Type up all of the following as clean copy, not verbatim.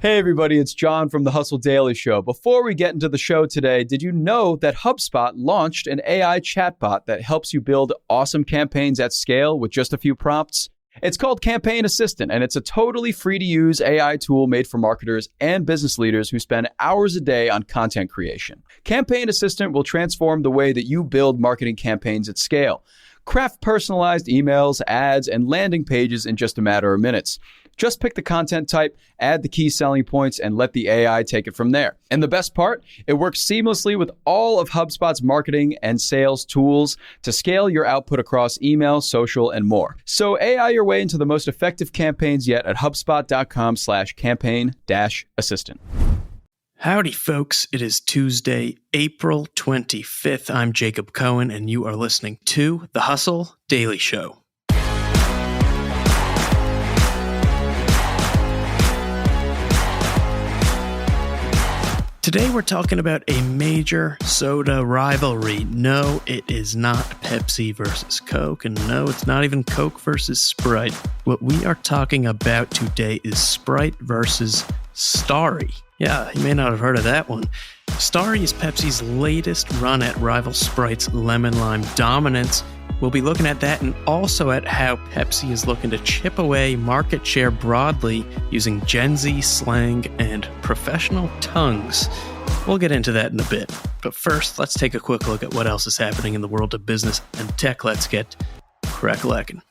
Hey everybody, it's John from the Hustle Daily Show. Before we get into the show today, did you know that HubSpot launched an AI chatbot that helps you build awesome campaigns at scale with just a few prompts? It's called Campaign Assistant, and it's a totally free-to-use AI tool made for marketers and business leaders who spend hours a day on content creation. Campaign Assistant will transform the way that you build marketing campaigns at scale. Craft personalized emails, ads, and landing pages in just a matter of minutes. Just pick the content type, add the key selling points, and let the AI take it from there. And the best part, it works seamlessly with all of HubSpot's marketing and sales tools to scale your output across email, social, and more. So AI your way into the most effective campaigns yet at HubSpot.com/campaign-assistant. Howdy, folks. It is Tuesday, April 25th. I'm Jacob Cohen, and you are listening to The Hustle Daily Show. Today we're talking about a major soda rivalry. No, it is not Pepsi versus Coke, and no, it's not even Coke versus Sprite. What we are talking about today is Sprite versus Starry. Yeah, you may not have heard of that one. Starry is Pepsi's latest run at rival Sprite's lemon lime dominance. We'll be looking at that and also at how Pepsi is looking to chip away market share broadly using Gen Z slang and professional tongues. We'll get into that in a bit. But first, let's take a quick look at what else is happening in the world of business and tech. Let's get crack-a-lackin'.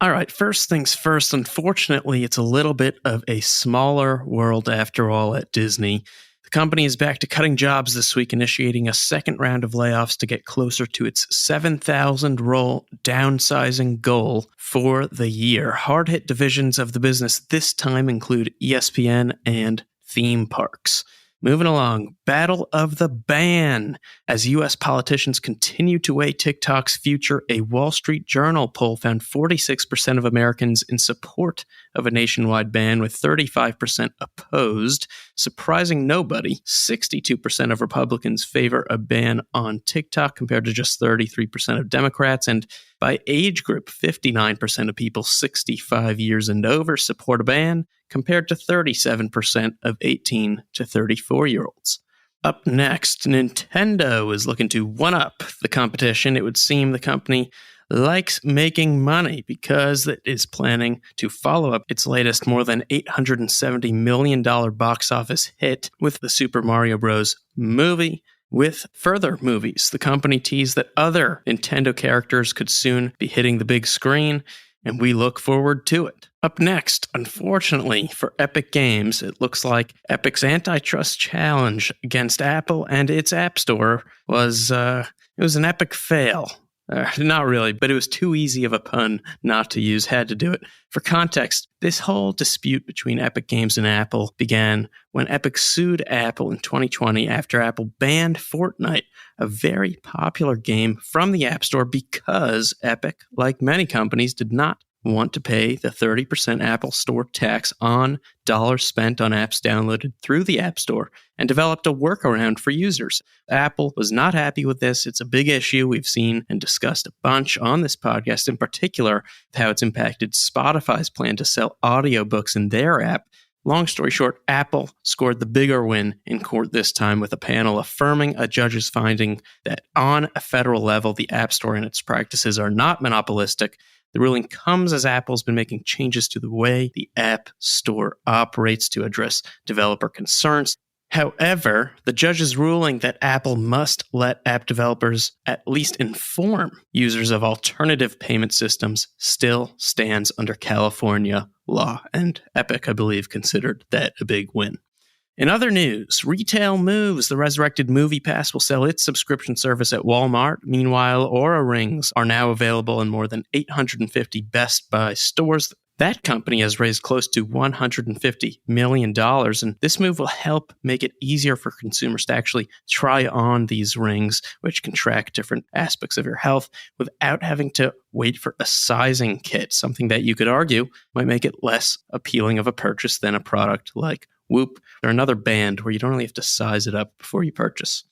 All right, first things first. Unfortunately, it's a little bit of a smaller world after all at Disney. The company is back to cutting jobs this week, initiating a second round of layoffs to get closer to its 7,000 role downsizing goal for the year. Hard-hit divisions of the business this time include ESPN and theme parks. Moving along, Battle of the Ban. As U.S. politicians continue to weigh TikTok's future, a Wall Street Journal poll found 46% of Americans in support of a nationwide ban, with 35% opposed. Surprising nobody, 62% of Republicans favor a ban on TikTok compared to just 33% of Democrats. And by age group, 59% of people 65 years and over support a ban, compared to 37% of 18 to 34-year-olds. Up next, Nintendo is looking to one-up the competition. It would seem the company likes making money because it is planning to follow up its latest more than $870 million box office hit with the Super Mario Bros. Movie. With further movies, the company teased that other Nintendo characters could soon be hitting the big screen, and we look forward to it. Up next, unfortunately for Epic Games, it looks like Epic's antitrust challenge against Apple and its App Store was an epic fail. Not really, but it was too easy of a pun not to use, had to do it. For context, this whole dispute between Epic Games and Apple began when Epic sued Apple in 2020 after Apple banned Fortnite, a very popular game, from the App Store because Epic, like many companies, did not want to pay the 30% Apple Store tax on dollars spent on apps downloaded through the App Store and developed a workaround for users. Apple was not happy with this. It's a big issue we've seen and discussed a bunch on this podcast, in particular how it's impacted Spotify's plan to sell audiobooks in their app. Long story short, Apple scored the bigger win in court this time, with a panel affirming a judge's finding that on a federal level, the App Store and its practices are not monopolistic. The ruling comes as Apple's been making changes to the way the App Store operates to address developer concerns. However, the judge's ruling that Apple must let app developers at least inform users of alternative payment systems still stands under California law, and Epic, I believe, considered that a big win. In other news, retail moves. The resurrected Movie Pass will sell its subscription service at Walmart. Meanwhile, Oura Rings are now available in more than 850 Best Buy stores. That company has raised close to $150 million, and this move will help make it easier for consumers to actually try on these rings, which can track different aspects of your health without having to wait for a sizing kit, something that you could argue might make it less appealing of a purchase than a product like Whoop, or another band where you don't really have to size it up before you purchase.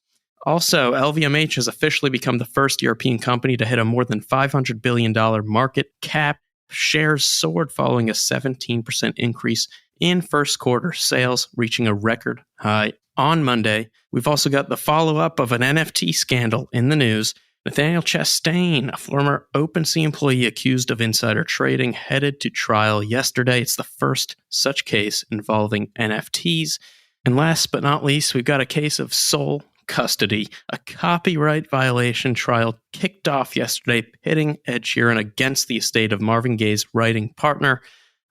Also, LVMH has officially become the first European company to hit a more than $500 billion market cap. Shares soared following a 17% increase in first quarter sales, reaching a record high on Monday. We've also got the follow-up of an NFT scandal in the news. Nathaniel Chastain, a former OpenSea employee accused of insider trading, headed to trial yesterday. It's the first such case involving NFTs. And last but not least, we've got a case of sole custody. A copyright violation trial kicked off yesterday, pitting Ed Sheeran against the estate of Marvin Gaye's writing partner.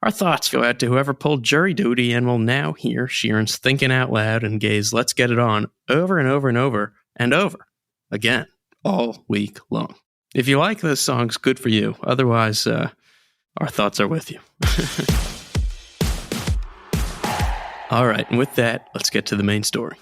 Our thoughts go out to whoever pulled jury duty and will now hear Sheeran's thinking out loud and Gaye's let's get it on over and over and over and over again all week long. If you like those songs, good for you. Otherwise, our thoughts are with you. All right, and with that, let's get to the main story.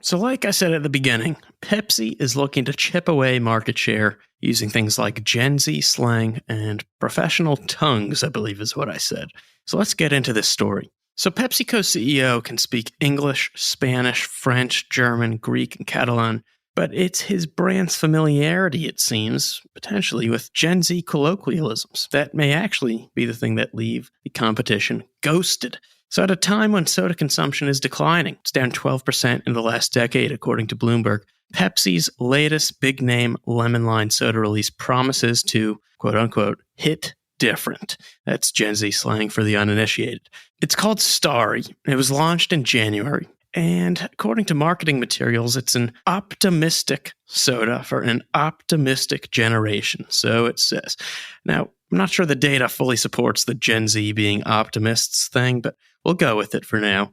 So like I said at the beginning, Pepsi is looking to chip away market share using things like Gen Z slang and professional tongues, I believe is what I said. So let's get into this story. So PepsiCo CEO can speak English, Spanish, French, German, Greek, and Catalan, but it's his brand's familiarity, it seems, potentially with Gen Z colloquialisms, that may actually be the thing that leave the competition ghosted. So at a time when soda consumption is declining, it's down 12% in the last decade, according to Bloomberg, Pepsi's latest big-name lemon lime soda release promises to, quote-unquote, hit different. That's Gen Z slang for the uninitiated. It's called Starry. It was launched in January. And according to marketing materials, it's an optimistic soda for an optimistic generation. So it says. Now, I'm not sure the data fully supports the Gen Z being optimists thing, but we'll go with it for now.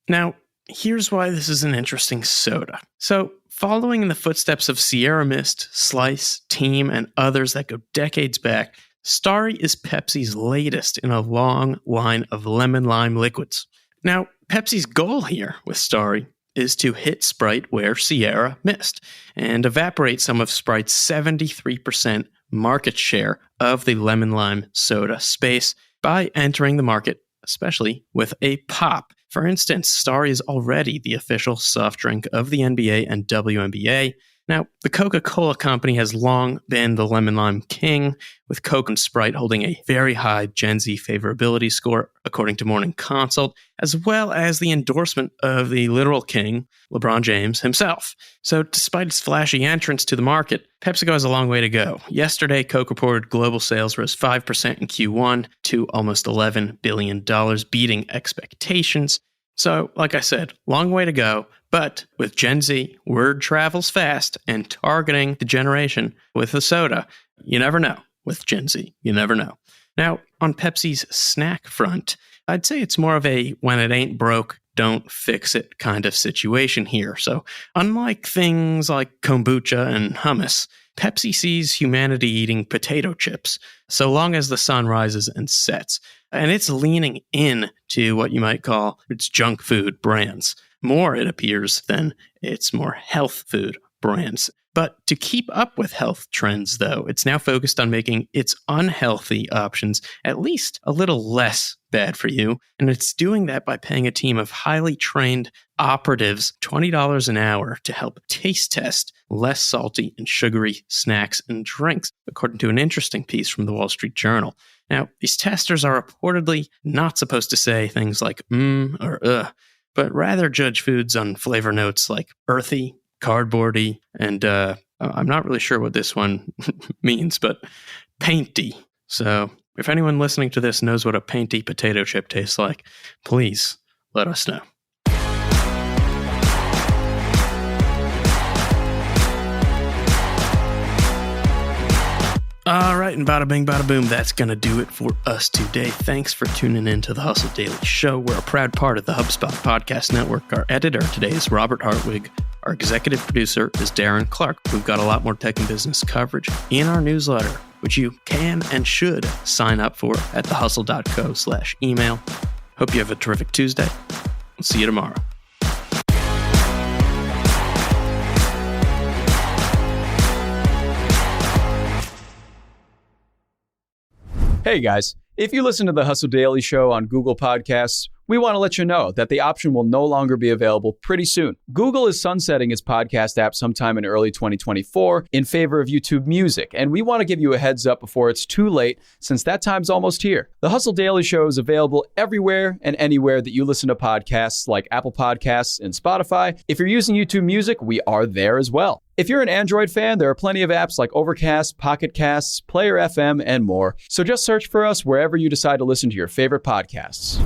Now, here's why this is an interesting soda. So, following in the footsteps of Sierra Mist, Slice, Team, and others that go decades back, Starry is Pepsi's latest in a long line of lemon lime liquids. Now, Pepsi's goal here with Starry is to hit Sprite where Sierra missed and evaporate some of Sprite's 73% market share of the lemon lime soda space by entering the market, especially with a pop. For instance, Starry is already the official soft drink of the NBA and WNBA. Now, the Coca-Cola company has long been the lemon lime king, with Coke and Sprite holding a very high Gen Z favorability score, according to Morning Consult, as well as the endorsement of the literal king, LeBron James himself. So despite its flashy entrance to the market, PepsiCo has a long way to go. Yesterday, Coke reported global sales rose 5% in Q1 to almost $11 billion, beating expectations. So, like I said, long way to go, but with Gen Z, word travels fast, and targeting the generation with a soda, you never know. With Gen Z, you never know. Now, on Pepsi's snack front, I'd say it's more of a when it ain't broke, don't fix it kind of situation here. So, unlike things like kombucha and hummus, Pepsi sees humanity eating potato chips so long as the sun rises and sets. And it's leaning in to what you might call its junk food brands. More, it appears, than its more health food brands. But to keep up with health trends, though, it's now focused on making its unhealthy options at least a little less bad for you. And it's doing that by paying a team of highly trained operatives $20 an hour to help taste test less salty and sugary snacks and drinks, according to an interesting piece from the Wall Street Journal. Now, these testers are reportedly not supposed to say things like or but rather judge foods on flavor notes like earthy, cardboardy, and I'm not really sure what this one means, but painty. So if anyone listening to this knows what a painty potato chip tastes like, please let us know. All right, and bada bing, bada boom, that's going to do it for us today. Thanks for tuning in to the Hustle Daily Show. We're a proud part of the HubSpot Podcast Network. Our editor today is Robert Hartwig. Our executive producer is Darren Clarke. We've got a lot more tech and business coverage in our newsletter, which you can and should sign up for at thehustle.co/email. Hope you have a terrific Tuesday. We'll see you tomorrow. Hey guys, if you listen to the Hustle Daily Show on Google Podcasts, we want to let you know that the option will no longer be available pretty soon. Google is sunsetting its podcast app sometime in early 2024 in favor of YouTube Music, and we want to give you a heads up before it's too late, since that time's almost here. The Hustle Daily Show is available everywhere and anywhere that you listen to podcasts, like Apple Podcasts and Spotify. If you're using YouTube Music, we are there as well. If you're an Android fan, there are plenty of apps like Overcast, Pocket Casts, Player FM, and more. So just search for us wherever you decide to listen to your favorite podcasts.